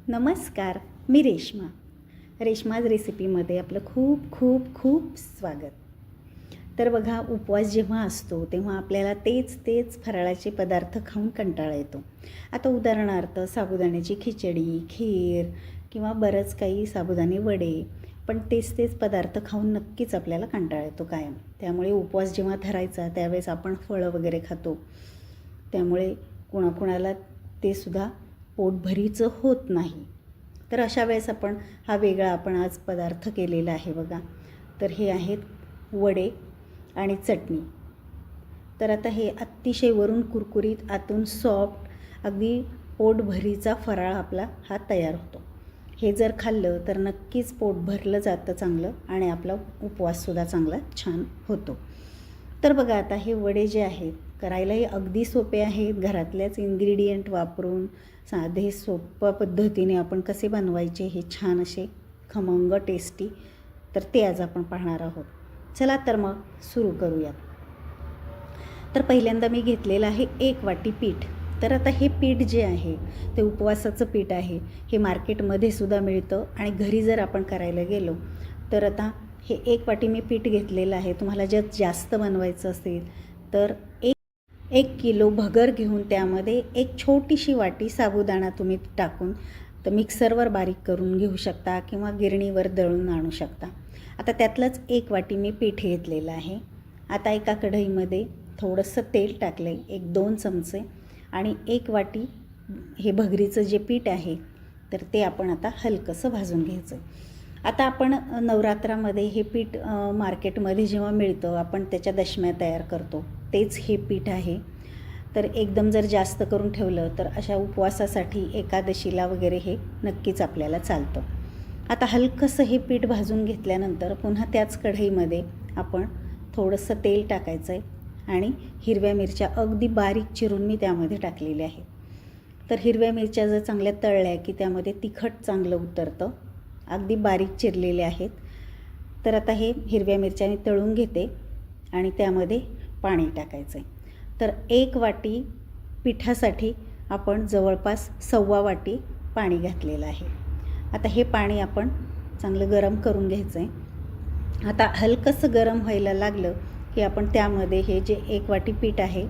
नमस्कार, मी रेश्माज रेसिपीमध्ये आपलं खूप खूप खूप स्वागत। तर बघा, उपवास जेव्हा असतो तेव्हा आपल्याला तेच फराळाचे पदार्थ खाऊन कंटाळा येतो। आता उदाहरणार्थ साबुदाण्याची खिचडी, खीर किंवा बरंच काही साबुदाणे वडे, पण तेच पदार्थ खाऊन नक्कीच आपल्याला कंटाळा येतो कायम। त्यामुळे उपवास जेव्हा धरायचा त्यावेळेस आपण फळं वगैरे खातो, त्यामुळे कुणाकुणाला ते सुद्धा पोटभरीचं होत नाही। तर अशा वेळेस आपण आपण आज पदार्थ केलेला आहे बघा। तर हे आहेत वडे आणि चटणी। तर आता हे अतिशय वरून कुरकुरीत आतून सॉफ्ट, अगदी पोटभरीचा फराळ आपला हा तयार होतो। हे जर खाल्लं तर नक्कीच पोट भरलं जातं चांगलं आणि आपला उपवाससुद्धा चांगला छान होतो। तर बघा, आता हे वडे जे आहेत करायलाही अगदी सोपे आहेत। घरातल्याच इन्ग्रेडियंट वापरून साधे सोप्या पद्धतीने आपण कसे बनवायचे हे छान असे खमंग टेस्टी, तर ते आज आपण पाहणार आहोत। चला तर मग सुरू करूयात। तर पहिल्यांदा मी घेतलेलं आहे 1 वाटी पीठ। तर आता हे पीठ जे आहे ते उपवासाचं पीठ आहे। हे मार्केटमध्ये सुद्धा मिळतं आणि घरी जर आपण करायला गेलो तर आता हे 1 वाटी मी पीठ घेतलेलं आहे। तुम्हाला जर जास्त बनवायचं असेल तर 1 किलो भगर घेऊन त्यामध्ये एक छोटीशी वाटी साबुदाणा तुम्ही टाकून तर मिक्सरवर बारीक करून घेऊ शकता किंवा गिरणीवर दळून आणू शकता। आता त्यातलंच 1 वाटी मी पीठ घेतलेलं आहे। आता एका कढईमध्ये थोडंसं तेल टाकलं आहे, 1-2 चमचे, आणि 1 वाटी हे भगरीचं जे पीठ आहे तर ते आपण आता हलकंसं भाजून घ्यायचं। आता आपण नवरात्रामध्ये हे पीठ मार्केटमध्ये जेव्हा मिळतं आपण त्याच्या दशम्या तयार करतो, तेच हे पीठ आहे। तर एकदम जर जास्त करून ठेवलं तर अशा उपवासासाठी एकादशीला वगैरे हे नक्कीच आपल्याला चालतं। आता हलकंसं हे पीठ भाजून घेतल्यानंतर पुन्हा त्याच कढईमध्ये आपण थोडंसं तेल टाकायचं आहे आणि हिरव्या मिरच्या अगदी बारीक चिरून मी त्यामध्ये टाकलेल्या आहे। तर हिरव्या मिरच्या जर चांगल्या तळल्या की त्यामध्ये तिखट चांगलं उतरतं, अगदी बारीक चिरलेले आहेत। तर आता हे हिरव्या मिरच्याने तळून घेते आणि त्यामध्ये पाणी टाकायचं आहे। तर 1 वाटी पिठासाठी आपण जवळपास 1.25 वाटी पाणी घातलेलं आहे। आता हे पाणी आपण चांगलं गरम करून घ्यायचं आहे। आता हलकंसं गरम व्हायला लागलं की आपण त्यामध्ये हे जे 1 वाटी पीठ आहे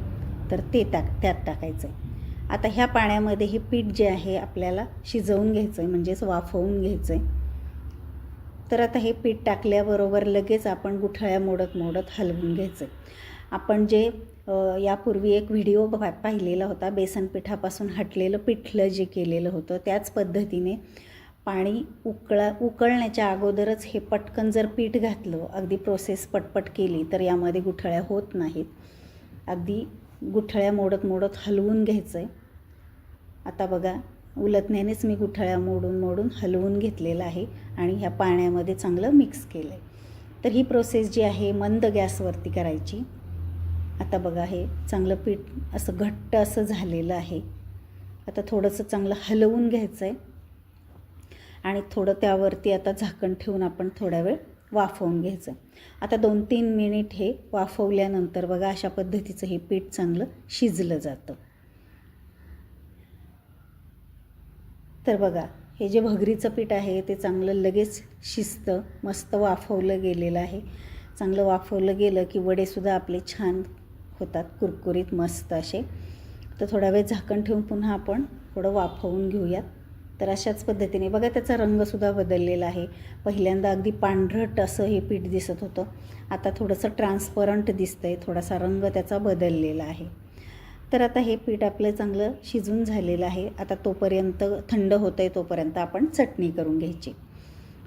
तर ते त्यात टाकायचं आहे। आता ह्या पाण्यामध्ये हे पीठ जे आहे आपल्याला शिजवून घ्यायचं आहे, म्हणजेच वाफवून घ्यायचं आहे। तर आता हे पीठ टाकल्याबरोबर लगेच आपण गुठळ्या मोडत हलवून घ्यायचं आहे। आपण जे यापूर्वी एक व्हिडिओ पाहिलेला होता, बेसन पिठापासून हटलेलं पिठलं जे केलेलं होतं त्याच पद्धतीने पाणी उकळण्याच्या अगोदरच हे पटकन जर पीठ घातलं, अगदी प्रोसेस पटपट केली तर यामध्ये गुठळ्या होत नाहीत। अगदी गुठळ्या मोडत हलवून घ्यायचं आहे। आता बघा, उलटण्यानेच मी गुठळ्या मोडून हलवून घेतलेलं आहे आणि ह्या पाण्यामध्ये चांगलं मिक्स केलं आहे। तर ही प्रोसेस जी आहे मंद गॅसवरती करायची। आता बघा, हे चांगलं पीठ असं घट्ट असं झालेलं आहे। आता थोडंसं चांगलं हलवून घ्यायचं आहे आणि थोडं त्यावरती आता झाकण ठेवून आपण थोडा वेळ वाफवून घ्यायचं। आता 2-3 मिनिट हे वाफवल्यानंतर बघा अशा पद्धतीचं हे पीठ चांगलं शिजलं जातं। तर बघा, हे जे भगरीचं पीठ आहे ते चांगलं लगेच शिजतं, मस्त वाफवलं गेलेलं आहे। चांगलं वाफवलं गेलं की वडेसुद्धा आपले छान होतात, कुरकुरीत मस्त असे। तर थोडा वेळ झाकण ठेवून पुन्हा आपण थोडं वाफवून घेऊयात। तर अशाच पद्धतीने बघा, त्याचा रंगसुद्धा बदललेला आहे। पहिल्यांदा अगदी पांढरट असं हे पीठ दिसत होतं, आता थोडंसं ट्रान्सपरंट दिसतंय, थोडासा रंग त्याचा बदललेला आहे। तर आता हे पीठ आपलं चांगलं शिजून झालेलं आहे। आता तोपर्यंत थंड होतं आहे, तोपर्यंत आपण चटणी करून घ्यायची।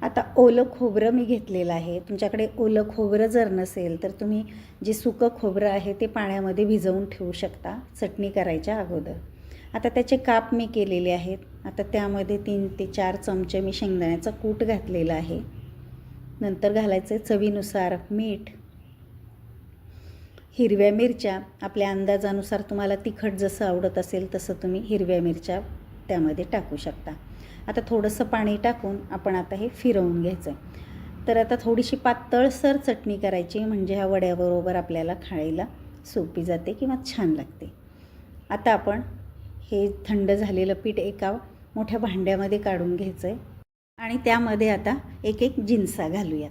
आता ओलं खोबरं मी घेतलेलं आहे। तुमच्याकडे ओलं खोबरं जर नसेल तर तुम्ही जे सुकं खोबरं आहे ते पाण्यामध्ये भिजवून ठेवू शकता चटणी करायच्या अगोदर। आता त्याचे काप मी केलेले आहेत। आता त्यामध्ये 3 ते 4 चमचे मी शेंगदाण्याचं कूट घातलेलं आहे। नंतर घालायचं चवीनुसार मीठ, हिरव्या मिरच्या आपल्या अंदाजानुसार, तुम्हाला तिखट जसं आवडत असेल तसं तुम्ही हिरव्या मिरच्या त्यामध्ये टाकू शकता। आता थोडंसं पाणी टाकून आपण आता हे फिरवून घ्यायचं आहे। तर आता थोडीशी पातळसर चटणी करायची, म्हणजे ह्या वड्याबरोबर आपल्याला खायला सोपी जाते किंवा छान लागते। आता आपण हे थंड झालेलं पीठ एका मोठ्या भांड्यामध्ये काढून घ्यायचं आहे आणि त्यामध्ये आता एक एक जिन्सा घालूया.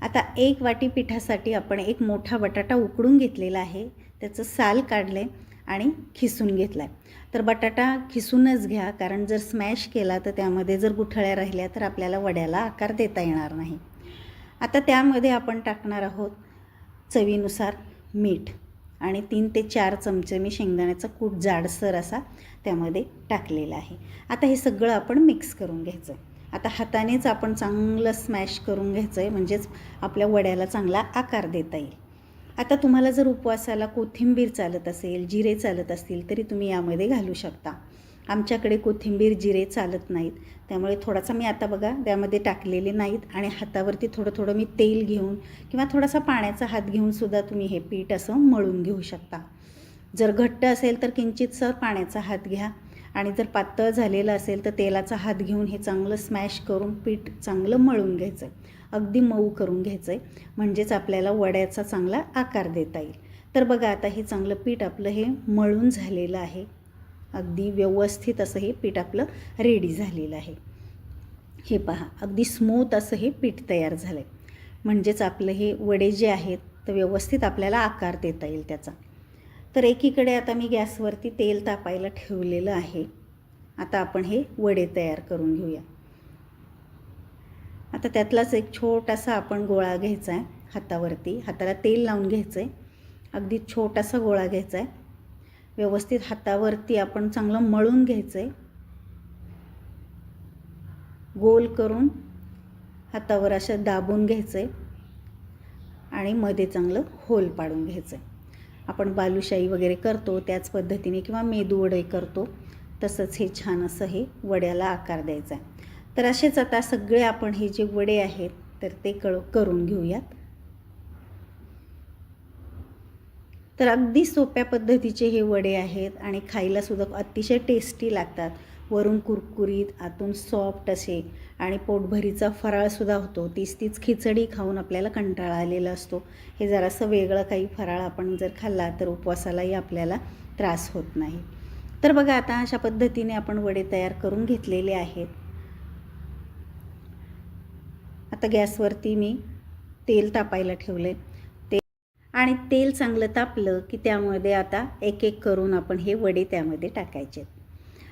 आता 1 वाटी पिठासाठी आपण एक मोठा बटाटा उकडून घेतलेला आहे, त्याचं साल काढलं आहे आणि खिसून घेतला आहे. तर बटाटा खिसूनच घ्या, कारण जर स्मॅश केला तर त्यामध्ये जर गुठळ्या राहिल्या तर आपल्याला वड्याला आकार देता येणार नाही. आता त्यामध्ये आपण टाकणार आहोत चवीनुसार मीठ आणि 3 ते 4 चमचे मी शेंगदाण्याचा कूट जाडसर असा त्यामध्ये टाकलेला आहे. आता हे सगळं आपण मिक्स करून घ्यायचं आहे. आता हातानेच आपण चांगलं स्मॅश करून घ्यायचं आहे, म्हणजेच आपल्या वड्याला चांगला आकार देता येईल. आता तुम्हाला जर उपवासाला कोथिंबीर चालत असेल, जिरे चालत असतील तरी तुम्ही यामध्ये घालू शकता. आमच्याकडे कोथिंबीर जिरे चालत नाहीत, त्यामुळे थोडासा मी आता बघा त्यामध्ये टाकलेले नाहीत आणि हातावरती थोडं थोडं मी तेल घेऊन किंवा थोडासा पाण्याचा हात घेऊनसुद्धा तुम्ही हे पीठ असं मळून घेऊ शकता. जर घट्ट असेल तर किंचितसं पाण्याचा हात घ्या आणि जर पातळ झालेलं असेल तर तेलाचा हात घेऊन हे चांगलं स्मॅश करून पीठ चांगलं मळून घ्यायचं आहे. अगदी मऊ करून घ्यायचं आहे, म्हणजेच आपल्याला वड्याचा चांगला आकार देता येईल. तर बघा आता हे चांगलं पीठ आपलं हे मळून झालेलं आहे. अगदी व्यवस्थित असं हे पीठ आपलं रेडी झालेलं आहे. हे पहा, अगदी स्मूथ असं हे पीठ तयार झालं आहे, म्हणजेच आपलं हे वडे जे आहेत तर व्यवस्थित आपल्याला आकार देता येईल त्याचा. तर एकीकडे आता मी गॅसवरती तेल तापायला ठेवलेलं आहे. आता आपण हे वडे तयार करून घेऊया. आता त्यातलाच एक छोटासा आपण गोळा घ्यायचा आहे हातावरती, हाताला तेल लावून घ्यायचं आहे. अगदी छोटासा गोळा घ्यायचा आहे. व्यवस्थित हातावरती आपण चांगलं मळून घ्यायचं आहे. गोल करून हातावर असं दाबून घ्यायचं आहे आणि मध्ये चांगलं होल पाडून घ्यायचं आहे. आपण बालुशाही वगैरे करतो त्याच पद्धतीने किंवा मेदू वडे करतो तसंच हे छान असं हे वड्याला आकार द्यायचा आहे. तर असेच आता सगळे आपण हे जे वडे आहेत तर ते करून घेऊयात. तर अगदी सोप्या पद्धतीचे हे वडे आहेत आणि खायलासुद्धा अतिशय टेस्टी लागतात. वरून कुरकुरीत, आतून सॉफ्ट असे आणि पोटभरीचा फराळसुद्धा होतो. तीच खिचडी खाऊन आपल्याला कंटाळा आलेला असतो. हे जरासं वेगळं काही फराळ आपण जर खाल्ला तर उपवासालाही आपल्याला त्रास होत नाही. तर बघा आता अशा पद्धतीने आपण वडे तयार करून घेतलेले आहेत. आता गॅसवरती मी तेल तापायला ठेवले आणि तेल चांगलं तापलं की त्यामध्ये आता एक एक करून आपण हे वडे त्यामध्ये टाकायचे.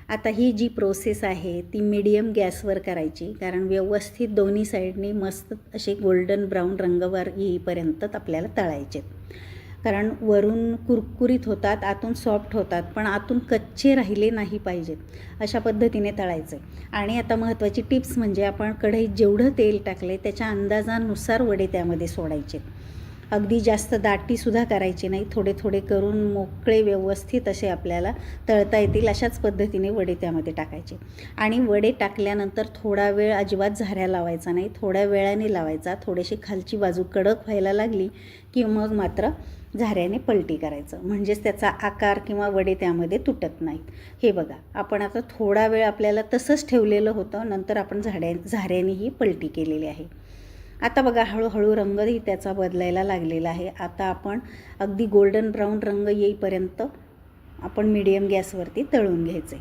आता ही जी प्रोसेस आहे ती मीडियम गॅसवर करायची, कारण व्यवस्थित दोन्ही साईडनी मस्त असे गोल्डन ब्राऊन रंगवर येईपर्यंत आपल्याला तळायचे. कारण वरून कुरकुरीत होतात, आतून सॉफ्ट होतात, पण आतून कच्चे राहिले नाही पाहिजेत अशा पद्धतीने तळायचे. आणि आता महत्त्वाची टिप्स म्हणजे आपण कढईत जेवढं तेल टाकले त्याच्या अंदाजानुसार वडे त्यामध्ये सोडायचे. अगदी जास्त दाटीसुद्धा करायचे नाही, थोडे थोडे करून मोकळे व्यवस्थित असे आपल्याला तळता येतील अशाच पद्धतीने वडे त्यामध्ये टाकायचे. आणि वडे टाकल्यानंतर थोडा वेळ अजिबात झाऱ्या लावायचा नाही, थोड्या वेळाने लावायचा. थोडीशी खालची बाजू कडक व्हायला लागली की मग मात्र झाऱ्याने पलटी करायचं, म्हणजेच त्याचा आकार किंवा वडे त्यामध्ये तुटत नाहीत. हे बघा, आपण आता थोडा वेळ आपल्याला तसंच ठेवलेलं होतं, नंतर आपण झाऱ्यानेही पलटी केलेली आहे. आता बघा हळूहळू रंगही त्याचा बदलायला लागलेला आहे. आता आपण अगदी गोल्डन ब्राऊन रंग येईपर्यंत आपण मीडियम गॅसवरती तळून घ्यायचे.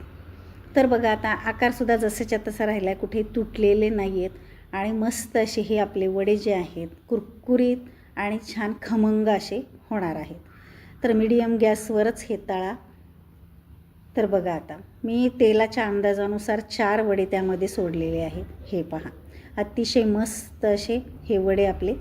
तर बघा आता आकारसुद्धा जसेच्या तसा राहिला आहे, कुठे तुटलेले नाही आहेत आणि मस्त असे हे आपले वडे जे आहेत कुरकुरीत आणि छान खमंग असे होणार आहेत. तर मीडियम गॅसवरच हे तळा. तर बघा आता मी तेलाच्या अंदाजानुसार 4 वडे त्यामध्ये सोडलेले आहेत. हे पहा, अतिशय मस्त असे हे वडे आपले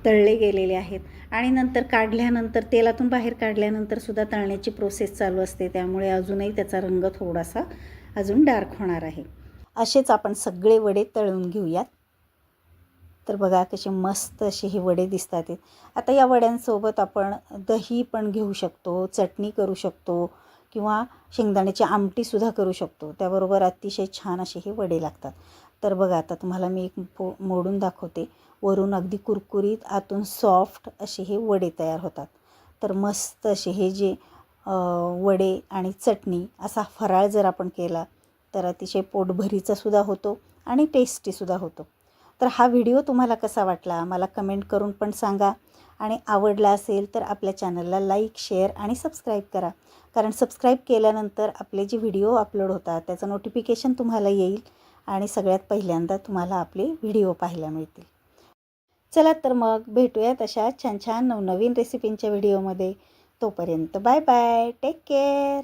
तळले गेलेले आहेत. आणि नंतर काढल्यानंतर तेलातून बाहेर काढल्यानंतर सुद्धा तळण्याची प्रोसेस चालू असते, त्यामुळे अजूनही त्याचा रंग थोडासा अजून डार्क होणार आहे. असेच आपण सगळे वडे तळून घेऊयात. तर बघा कसे मस्त असे हे वडे दिसतात आहेत. आता या वड्यांसोबत आपण दही पण घेऊ शकतो, चटणी करू शकतो किंवा शेंगदाण्याची आमटीसुद्धा करू शकतो. त्याबरोबर अतिशय छान असे हे वडे लागतात. तर बघा आता तुम्हाला मी एक मोडून दाखवते. वरून अगदी कुरकुरीत, आतून सॉफ्ट असे हे वडे तयार होतात. तर मस्त असे हे जे वडे आणि चटणी असा फराळ जर आपण केला तर अतिशय पोटभरीचा सुद्धा होतो आणि टेस्टीसुद्धा होतो. तर हा व्हिडिओ तुम्हाला कसा वाटला मला कमेंट करून पण सांगा. आणि आवडला असेल तर आपल्या चॅनलला लाईक, शेअर आणि सबस्क्राईब करा. कारण सबस्क्राईब केल्यानंतर आपले जे व्हिडिओ अपलोड होतात त्याचं नोटिफिकेशन तुम्हाला येईल आणि सगळ्यात पहिल्यांदा तुम्हाला आपले व्हिडिओ पाहायला मिळतील. चला तर मग भेटूयात अशा छान छान नवनवीन रेसिपींच्या व्हिडिओमध्ये. तोपर्यंत बाय बाय, टेक केअर.